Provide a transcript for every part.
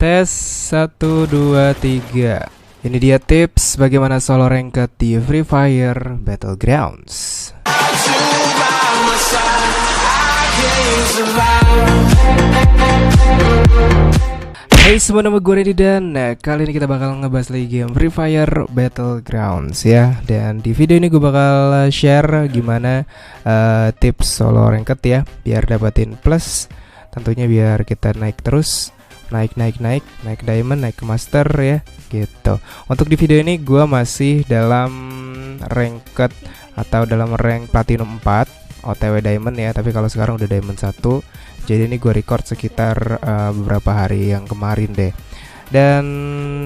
Tes 1, 2, 3. Ini dia tips bagaimana solo ranked di Free Fire Battlegrounds. Hey semua, nama gue Randy dan kali ini kita bakal ngebahas lagi game Free Fire Battlegrounds ya. Dan di video ini gue bakal share gimana tips solo ranked ya, biar dapetin plus. Tentunya biar kita naik terus, naik diamond, naik ke master ya gitu. Untuk di video ini gue masih dalam ranked atau dalam rank platinum 4 OTW diamond ya, tapi kalau sekarang udah diamond 1. Jadi ini gue record sekitar beberapa hari yang kemarin deh. Dan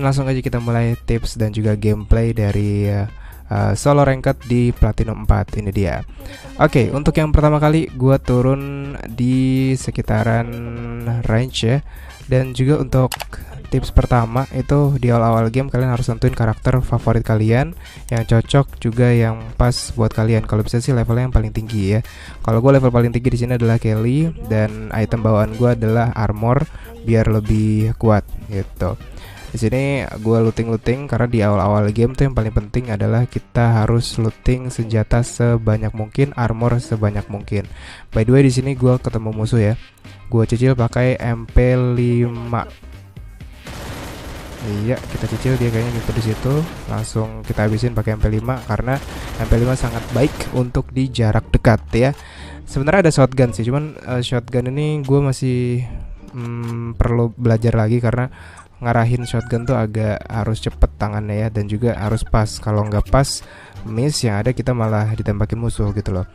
langsung aja kita mulai tips dan juga gameplay dari solo ranked di platinum 4 ini dia. Oke, untuk yang pertama kali gue turun di sekitaran range ya. Dan juga untuk tips pertama itu di awal-awal game kalian harus tentuin karakter favorit kalian yang cocok juga yang pas buat kalian. Kalau bisa sih levelnya yang paling tinggi ya. Kalau gue level paling tinggi di sini adalah Kelly dan item bawaan gue adalah armor biar lebih kuat gitu. Di sini gue looting karena di awal-awal game tuh yang paling penting adalah kita harus looting senjata sebanyak mungkin, armor sebanyak mungkin. By the way di sini gue ketemu musuh ya. Gue cicil pakai MP5. Iya, kita cicil, dia kayaknya gitu di situ. Langsung kita habisin pakai MP5 karena MP5 sangat baik untuk di jarak dekat ya. Sebenarnya ada shotgun sih, cuman shotgun ini gue masih perlu belajar lagi karena ngarahin shotgun tuh agak harus cepet tangannya ya, dan juga harus pas. Kalau nggak pas, miss, yang ada kita malah ditembakin musuh gitu loh.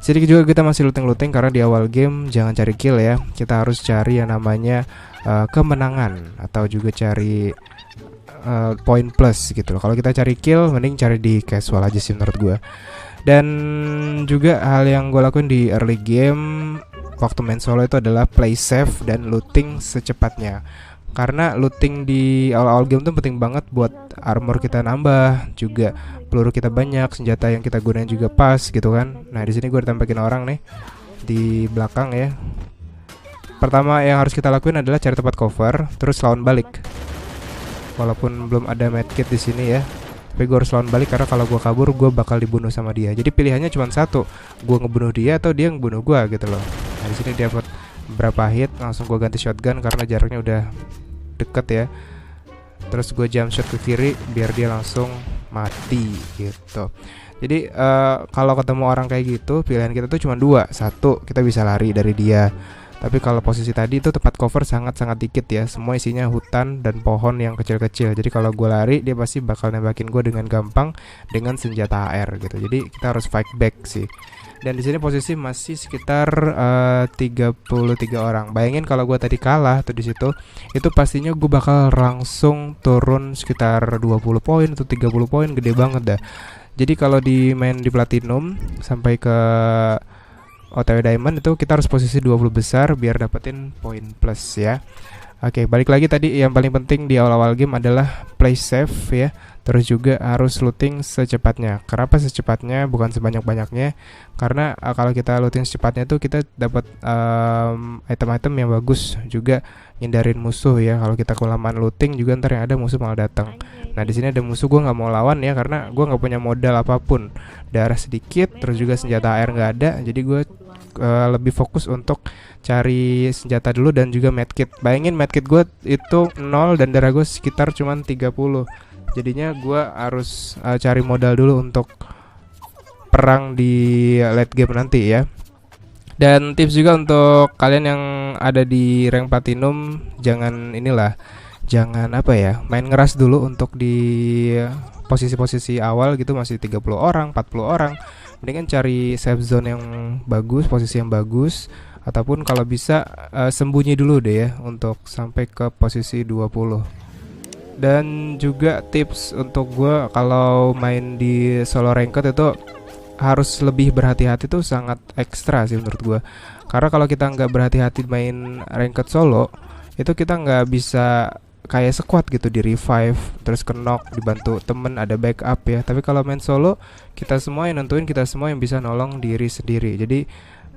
Sedikit juga kita masih looting karena di awal game jangan cari kill ya. Kita harus cari yang namanya kemenangan atau juga cari poin plus gitu loh. Kalau kita cari kill mending cari di casual aja sih menurut gue. Dan juga hal yang gue lakuin di early game waktu main solo itu adalah play safe dan looting secepatnya. Karena looting di awal-awal game tuh penting banget buat armor kita nambah, juga peluru kita banyak, senjata yang kita gunain juga pas gitu kan. Nah, di sini gue ditembakin orang nih di belakang ya. Pertama yang harus kita lakuin adalah cari tempat cover, terus lawan balik. Walaupun belum ada medkit di sini ya, tapi gue harus lawan balik karena kalau gue kabur gue bakal dibunuh sama dia. Jadi pilihannya cuma satu, gue ngebunuh dia atau dia ngebunuh gue gitu loh. Nah, di sini dia dapat beberapa hit, langsung gue ganti shotgun karena jaraknya udah deket ya. Terus gue jump shot ke kiri biar dia langsung mati gitu. Jadi kalau ketemu orang kayak gitu pilihan kita tuh cuma dua. Satu, kita bisa lari dari dia. Tapi kalau posisi tadi itu tempat cover sangat-sangat dikit ya. Semua isinya hutan dan pohon yang kecil-kecil. Jadi kalau gue lari dia pasti bakal nembakin gue dengan gampang dengan senjata AR gitu. Jadi kita harus fight back sih. Dan di sini posisi masih sekitar 33 orang. Bayangin kalau gue tadi kalah tuh di situ, itu pastinya gue bakal langsung turun sekitar 20 poin atau 30 poin, gede banget dah. Jadi kalau di main di platinum sampai ke OTW diamond itu kita harus posisi 20 besar biar dapetin poin plus ya. Oke, balik lagi tadi yang paling penting di awal-awal game adalah play safe ya. Terus juga harus looting secepatnya. Kenapa secepatnya bukan sebanyak-banyaknya? Karena kalau kita looting secepatnya tuh kita dapat item-item yang bagus, juga hindarin musuh ya. Kalau kita kelamaan looting juga ntar yang ada musuh malah datang. Nah di sini ada musuh, gue nggak mau lawan ya karena gue nggak punya modal apapun. Darah sedikit, terus juga senjata air nggak ada. Jadi gue lebih fokus untuk cari senjata dulu dan juga medkit. Bayangin medkit gue itu 0 dan darah gue sekitar cuman 30. Jadinya gue harus cari modal dulu untuk perang di late game nanti ya. Dan tips juga untuk kalian yang ada di rank platinum, jangan main ngeras dulu untuk di posisi-posisi awal gitu, masih 30 orang, 40 orang. Mendingan cari safe zone yang bagus, posisi yang bagus, ataupun kalau bisa sembunyi dulu deh ya untuk sampai ke posisi 20. Dan juga tips untuk gue kalau main di solo ranked itu harus lebih berhati-hati tuh sangat ekstra sih menurut gue. Karena kalau kita nggak berhati-hati main ranked solo, itu kita nggak bisa kayak squad gitu, di revive terus ke knock, dibantu temen, ada backup ya. Tapi kalau main solo kita semua yang nentuin, kita semua yang bisa nolong diri sendiri. Jadi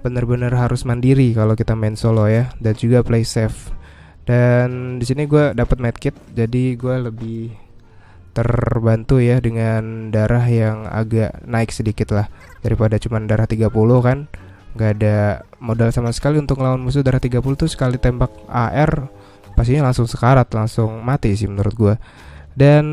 bener-bener harus mandiri kalau kita main solo ya, dan juga play safe. Dan di sini gue dapat medkit, jadi gue lebih terbantu ya dengan darah yang agak naik sedikit lah daripada cuman darah 30 kan. Gak ada modal sama sekali untuk ngelawan musuh darah 30 tuh, sekali tembak AR pastinya langsung sekarat, langsung mati sih menurut gue. Dan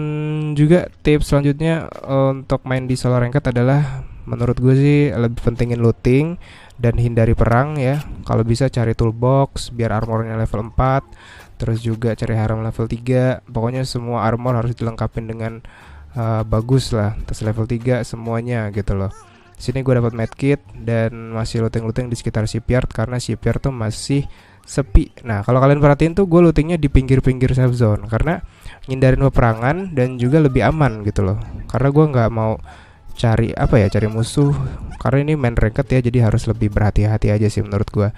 juga tips selanjutnya untuk main di solo ranked adalah menurut gue sih lebih pentingin looting dan hindari perang ya. Kalau bisa cari toolbox biar armornya level 4, terus juga cari harem level 3. Pokoknya semua armor harus dilengkapin dengan bagus lah, terus level 3 semuanya gitu loh. Sini gue dapat medkit dan masih looting-looting di sekitar shipyard karena shipyard tuh masih sepi. Nah, kalau kalian perhatiin tuh gue lootingnya di pinggir-pinggir safe zone karena ngindarin peperangan dan juga lebih aman gitu loh. Karena gue nggak mau cari cari musuh karena ini main ranked ya, jadi harus lebih berhati-hati aja sih menurut gua.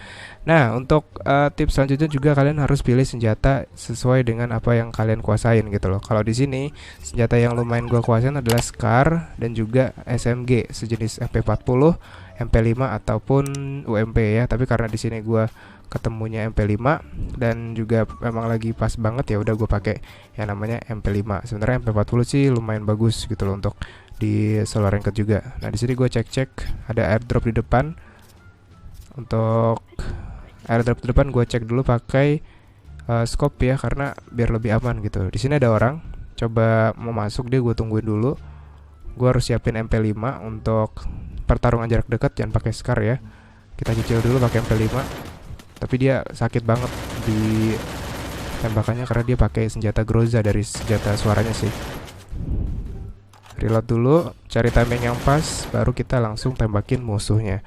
Nah, untuk tips selanjutnya juga kalian harus pilih senjata sesuai dengan apa yang kalian kuasain gitu loh. Kalau di sini senjata yang lumayan gua kuasain adalah Scar dan juga SMG sejenis MP40, MP5 ataupun UMP ya. Tapi karena di sini gua ketemunya MP5 dan juga memang lagi pas banget ya udah gua pakai yang namanya MP5. Sebenarnya MP40 sih lumayan bagus gitu loh untuk di solo ranked juga. Nah, di sini gue cek ada airdrop di depan. Untuk airdrop di depan gue cek dulu pakai scope ya karena biar lebih aman gitu. Di sini ada orang coba mau masuk, dia gue tungguin dulu. Gue harus siapin MP5 untuk pertarungan jarak dekat, jangan pakai Scar ya. Kita cicil dulu pakai MP5. Tapi dia sakit banget di tembakannya karena dia pakai senjata Groza dari senjata suaranya sih. Reload dulu, cari timing yang pas, baru kita langsung tembakin musuhnya.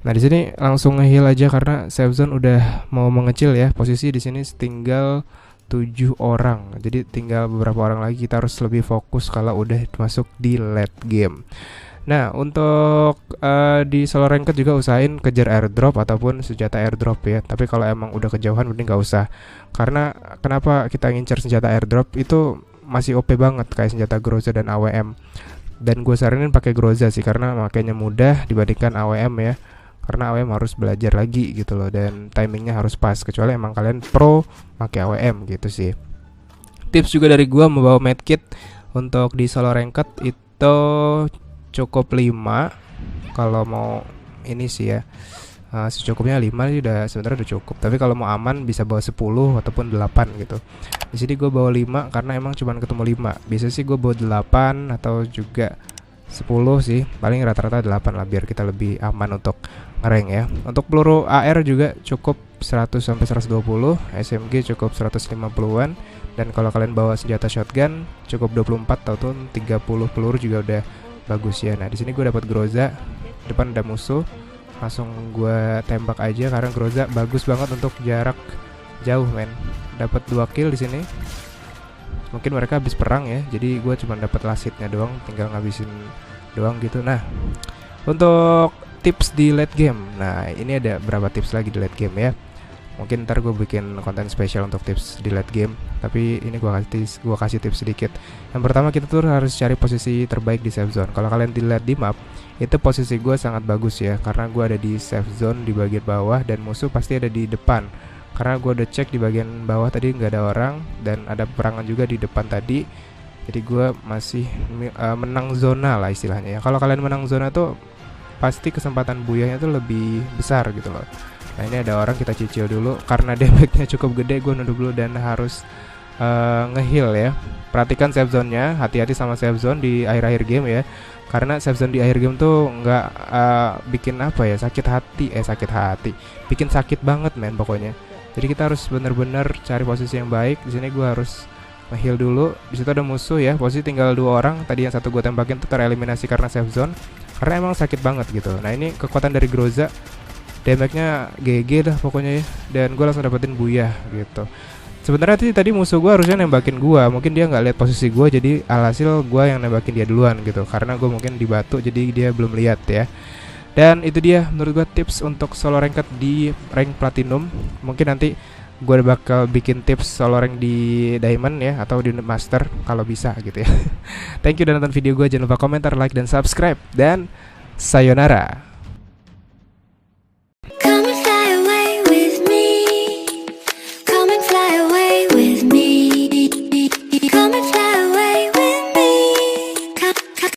Nah, di sini langsung nge-heal aja karena safe zone udah mau mengecil ya. Posisi di sini tinggal 7 orang. Jadi tinggal beberapa orang lagi, kita harus lebih fokus kalau udah masuk di late game. Nah, untuk di solo ranked juga usahain kejar airdrop ataupun senjata airdrop ya. Tapi kalau emang udah kejauhan mending gak usah. Karena kenapa kita ngincar senjata airdrop itu masih OP banget kayak senjata Groza dan AWM. Dan gue saranin pakai Groza sih karena makanya mudah dibandingkan AWM ya. Karena AWM harus belajar lagi gitu loh dan timingnya harus pas, kecuali emang kalian pro pakai AWM gitu sih. Tips juga dari gue membawa medkit untuk di solo ranked itu cukup 5 kalau mau ini sih ya. Secukupnya 5 udah sebenarnya udah cukup. Tapi kalau mau aman bisa bawa 10 ataupun 8 gitu. Di sini gue bawa 5 karena emang cuman ketemu 5. Biasanya sih gue bawa 8 atau juga 10 sih. Paling rata-rata 8 lah biar kita lebih aman untuk ngerank ya. Untuk peluru AR juga cukup 100 sampai 120, SMG cukup 150-an, dan kalau kalian bawa senjata shotgun cukup 24 atau 30 peluru juga udah bagus ya. Nah, di sini gue dapat Groza, depan ada musuh. Langsung gue tembak aja karena Groza bagus banget untuk jarak jauh men. Dapat 2 kill di sini. Mungkin mereka habis perang ya. Jadi gue cuma dapat lasitnya doang, tinggal ngabisin doang gitu. Nah, untuk tips di late game. Nah, ini ada berapa tips lagi di late game ya. Mungkin ntar gue bikin konten spesial untuk tips di late game. Tapi ini gue kasih tips sedikit. Yang pertama, kita tuh harus cari posisi terbaik di safe zone. Kalau kalian dilihat di map, itu posisi gue sangat bagus ya, karena gue ada di safe zone di bagian bawah dan musuh pasti ada di depan. Karena gue udah cek di bagian bawah tadi nggak ada orang dan ada peperangan juga di depan tadi. Jadi gue masih menang zona lah istilahnya ya. Kalau kalian menang zona tuh pasti kesempatan buyahnya tuh lebih besar gitu loh. Nah, ini ada orang, kita cicil dulu. Karena damage-nya cukup gede, gue nunduk dulu dan harus nge-heal ya. Perhatikan safe zone-nya, hati-hati sama safe zone di akhir-akhir game ya. Karena safe zone di akhir game tuh nggak bikin sakit hati, bikin sakit banget men pokoknya. Jadi kita harus bener-bener cari posisi yang baik. Di sini gue harus nge-heal dulu. Di situ ada musuh ya, posisi tinggal 2 orang. Tadi yang satu gue tembakin tuh tereliminasi karena safe zone. Karena emang sakit banget gitu. Nah, ini kekuatan dari Groza, damage-nya GG dah pokoknya ya. Dan gue langsung dapetin buyah gitu. Sebenarnya tadi musuh gue harusnya nembakin gue, mungkin dia nggak lihat posisi gue, jadi alhasil gue yang nembakin dia duluan gitu. Karena gue mungkin di batu, jadi dia belum lihat ya. Dan itu dia menurut gue tips untuk solo ranked di rank platinum. Mungkin nanti gue bakal bikin tips solo rank di diamond ya, atau di master kalau bisa gitu ya. Thank you udah nonton video gue, jangan lupa komentar, like, dan subscribe. Dan sayonara.